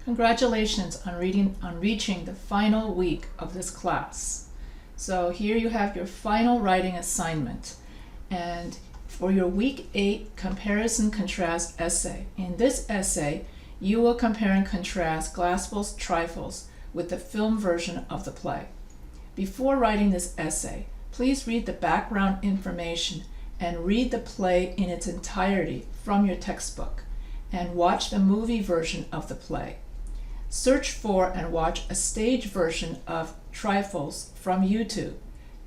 Congratulations on reaching the final week of this class. So here you have your final writing assignment. And for your week 8 comparison contrast essay, in this essay you will compare and contrast Glaspell's Trifles with the film version of the play. Before writing this essay, please read the background information and read the play in its entirety from your textbook, and watch the movie version of the play. Search for and watch a stage version of Trifles from YouTube.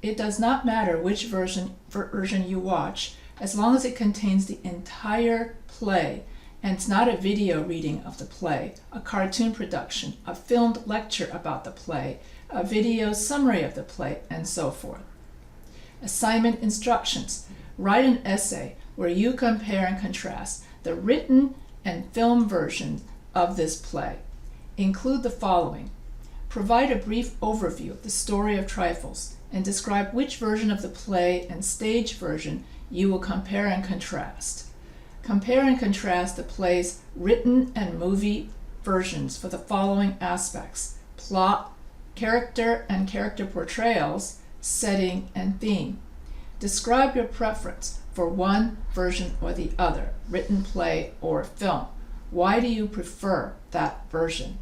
It does not matter which version you watch, as long as it contains the entire play and it's not a video reading of the play, a cartoon production, a filmed lecture about the play, a video summary of the play, and so forth. Assignment instructions. Write an essay where you compare and contrast the written and film version of this play. Include the following. Provide a brief overview of the story of Trifles and describe which version of the play and stage version you will compare and contrast. Compare and contrast the play's written and movie versions for the following aspects: plot, character and character portrayals, setting, and theme. Describe your preference for one version or the other, written play or film. Why do you prefer that version?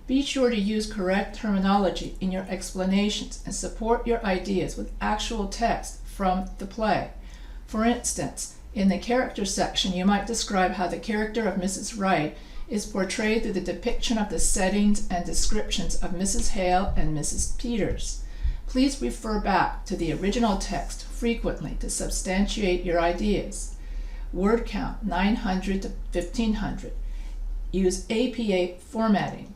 Be sure to use correct terminology in your explanations and support your ideas with actual text from the play. For instance, in the character section, you might describe how the character of Mrs. Wright is portrayed through the depiction of the settings and descriptions of Mrs. Hale and Mrs. Peters. Please refer back to the original text frequently to substantiate your ideas. Word count 900 to 1500. Use APA formatting.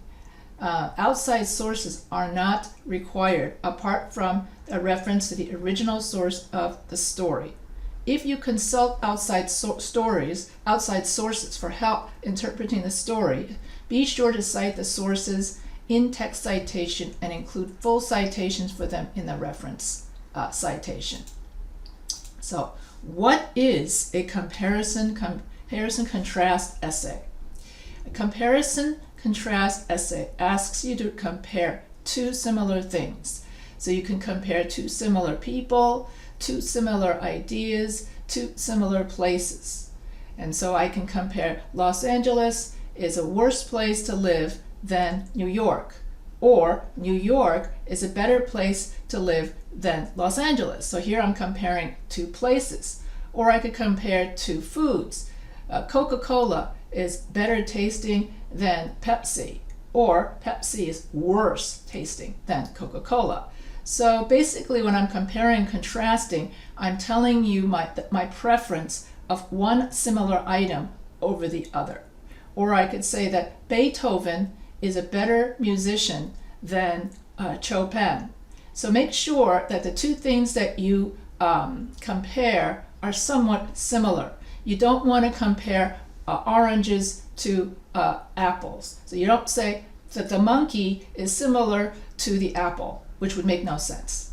Outside sources are not required apart from a reference to the original source of the story. If you consult outside sources for help interpreting the story, be sure to cite the sources in text citation and include full citations for them in the reference citation. So, what is a comparison contrast essay? A comparison contrast essay asks you to compare two similar things. So you can compare two similar people, two similar ideas, two similar places. And so I can compare Los Angeles is a worse place to live than New York, or New York is a better place to live than Los Angeles. So here I'm comparing two places. Or I could compare two foods. Coca-Cola is better tasting than Pepsi, or Pepsi is worse tasting than Coca-Cola. So basically when I'm comparing and contrasting, I'm telling you my preference of one similar item over the other. Or I could say that Beethoven is a better musician than Chopin. So make sure that the two things that you compare are somewhat similar. You don't want to compare oranges to apples. So you don't say that the monkey is similar to the apple, which would make no sense.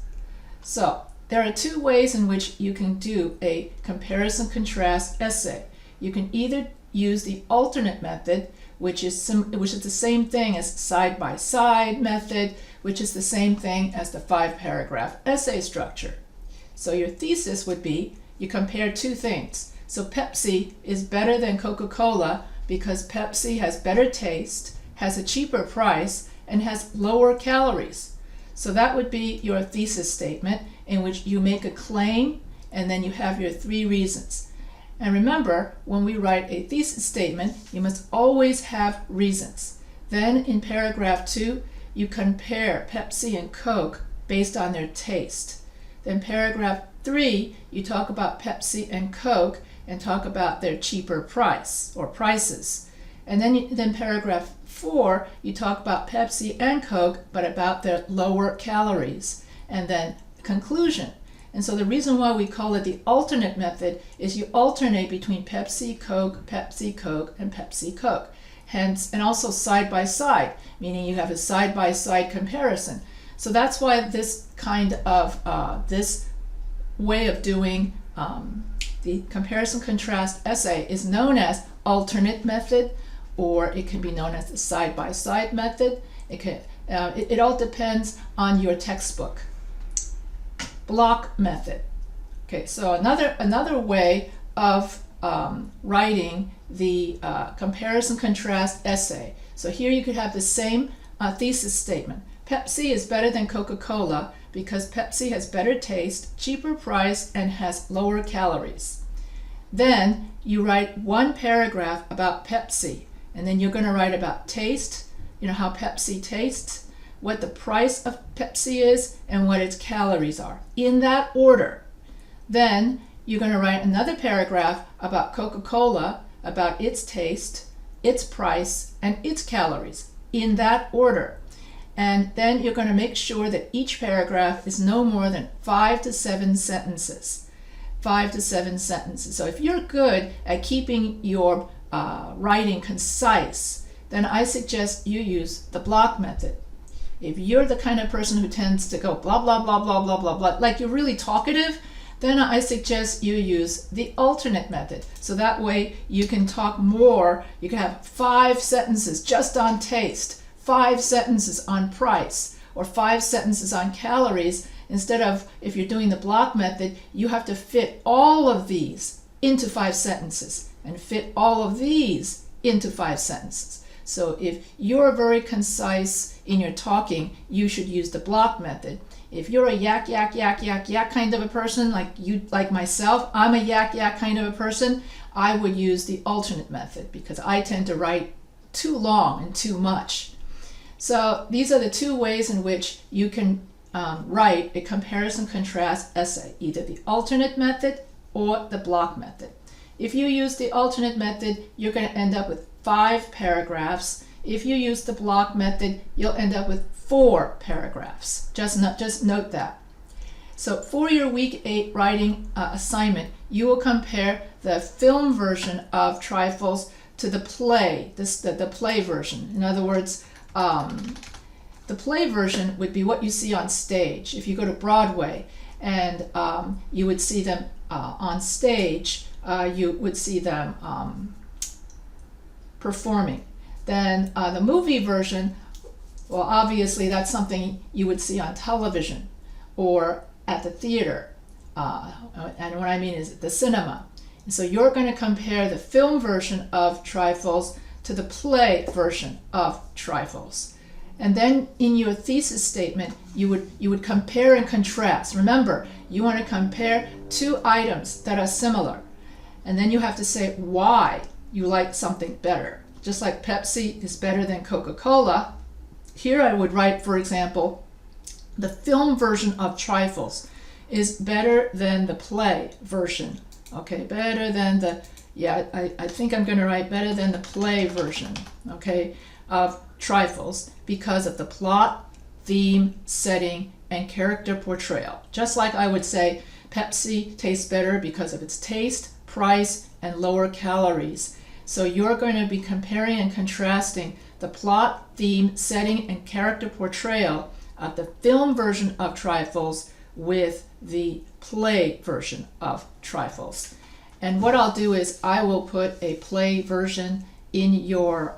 So there are two ways in which you can do a comparison contrast essay. You can either use the alternate method, which is the same thing as side-by-side method, which is the same thing as the 5-paragraph essay structure. So your thesis would be you compare two things. So Pepsi is better than Coca-Cola because Pepsi has better taste, has a cheaper price, and has lower calories. So that would be your thesis statement, in which you make a claim and then you have your 3 reasons. And remember, when we write a thesis statement, you must always have reasons. Then in paragraph 2, you compare Pepsi and Coke based on their taste. Then paragraph 3, you talk about Pepsi and Coke and talk about their cheaper price or prices. And then paragraph 4, you talk about Pepsi and Coke, but about their lower calories. And then conclusion. And so the reason why we call it the alternate method is you alternate between Pepsi, Coke, and Pepsi, Coke. Hence, and also side by side, meaning you have a side-by-side comparison. So that's why this kind of, this way of doing the comparison contrast essay is known as alternate method or it can be known as the side-by-side method. It all depends on your textbook. Block method. Okay, so another way of writing the comparison contrast essay. So here you could have the same thesis statement. Pepsi is better than Coca-Cola because Pepsi has better taste, cheaper price, and has lower calories. Then you write one paragraph about Pepsi, and then you're going to write about taste, how Pepsi tastes, what the price of Pepsi is, and what its calories are, in that order. Then you're going to write another paragraph about Coca-Cola, about its taste, its price, and its calories, in that order. And then you're going to make sure that each paragraph is no more than 5 to 7 sentences. 5 to 7 sentences. So if you're good at keeping your writing concise, then I suggest you use the block method. If you're the kind of person who tends to go blah, blah, blah, blah, blah, blah, blah, like you're really talkative, then I suggest you use the alternate method. So that way you can talk more. You can have 5 sentences just on taste, 5 sentences on price, or 5 sentences on calories. Instead of, if you're doing the block method, you have to fit all of these into 5 sentences and fit all of these into 5 sentences. So if you're very concise in your talking, you should use the block method. If you're a yak, yak, yak, yak, yak kind of a person, like myself, I'm a yak, yak kind of a person, I would use the alternate method because I tend to write too long and too much. So these are the 2 ways in which you can write a comparison contrast essay, either the alternate method or the block method. If you use the alternate method, you're going to end up with 5 paragraphs. If you use the block method, you'll end up with 4 paragraphs. Just note that. So for your week 8 writing assignment, you will compare the film version of Trifles to the play, the play version. In other words, the play version would be what you see on stage. If you go to Broadway and you would see them on stage, you would see them performing. Then the movie version, well, obviously that's something you would see on television or at the theater. And what I mean is the cinema. And so you're going to compare the film version of Trifles to the play version of Trifles. And then in your thesis statement, you would compare and contrast. Remember, you want to compare 2 items that are similar. And then you have to say why you like something better. Just like Pepsi is better than Coca-Cola, here I would write, for example, the film version of Trifles is better than the play version. Okay, better than the, I think I'm going to write better than the play version, okay, of Trifles because of the plot, theme, setting, and character portrayal. Just like I would say Pepsi tastes better because of its taste, price, and lower calories. So you're going to be comparing and contrasting the plot, theme, setting, and character portrayal of the film version of Trifles with the play version of Trifles. And what I'll do is I will put a play version in your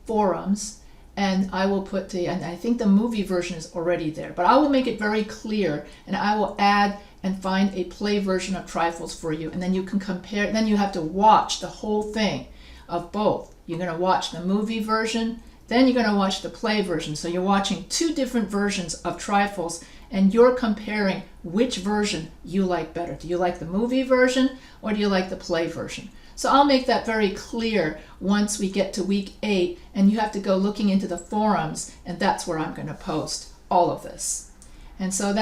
forums, and I will put and I think the movie version is already there, but I will make it very clear, and I will add and find a play version of Trifles for you, and then you can compare. Then you have to watch the whole thing of both. You're going to watch the movie version, then you're going to watch the play version. So you're watching 2 different versions of Trifles, and you're comparing which version you like better. Do you like the movie version or do you like the play version? So I'll make that very clear once we get to week 8, and you have to go looking into the forums, and that's where I'm going to post all of this. And so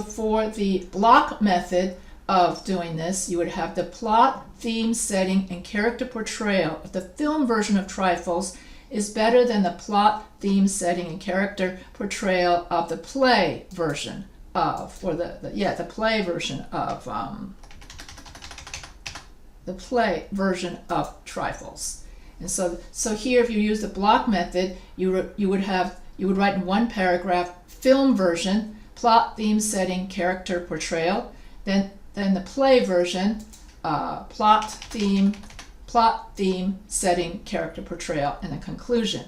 for the block method of doing this, you would have the plot, theme, setting, and character portrayal of the film version of Trifles is better than the plot, theme, setting, and character portrayal of the play version of, or the play version of Trifles. And so here, if you use the block method, you would write in 1 paragraph film version, plot, theme, setting, character portrayal. Then the play version, plot, theme, setting, character portrayal, and a conclusion.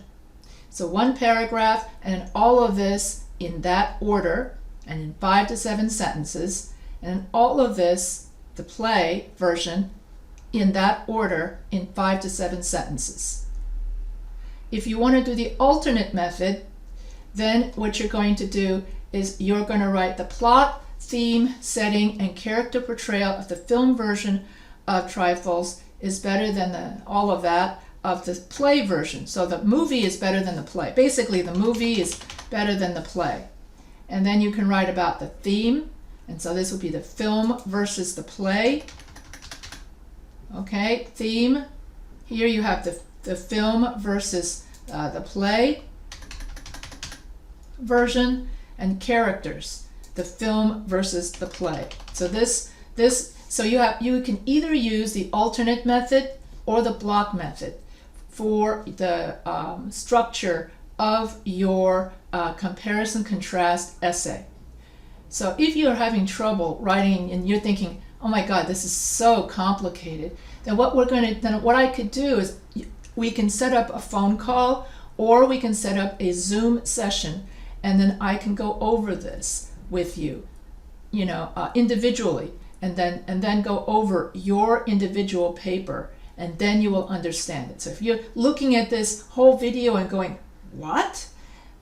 So one paragraph and all of this in that order and in 5 to 7 sentences, and all of this, the play version, in that order in 5 to 7 sentences. If you want to do the alternate method, then what you're going to do is you're going to write the plot, theme, setting, and character portrayal of the film version of Trifles is better than all of that of the play version. So the movie is better than the play. Basically, the movie is better than the play. And then you can write about the theme. And so this would be the film versus the play. Okay, theme. Here you have the film versus the play version, and characters, the film versus the play. So so you can either use the alternate method or the block method for the structure of your comparison contrast essay. So if you're having trouble writing and you're thinking, oh my God, this is so complicated, then what I could do is we can set up a phone call, or we can set up a Zoom session, and then I can go over this with you, individually, and then go over your individual paper, and then you will understand it. So if you're looking at this whole video and going, what?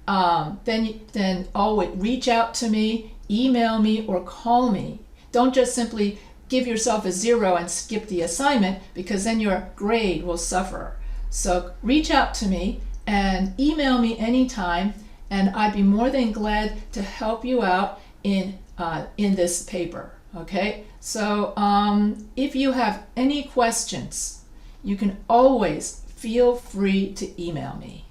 Then always reach out to me, email me, or call me. Don't just simply give yourself a 0 and skip the assignment, because then your grade will suffer. So reach out to me and email me anytime, and I'd be more than glad to help you out in this paper. Okay, so if you have any questions, you can always feel free to email me.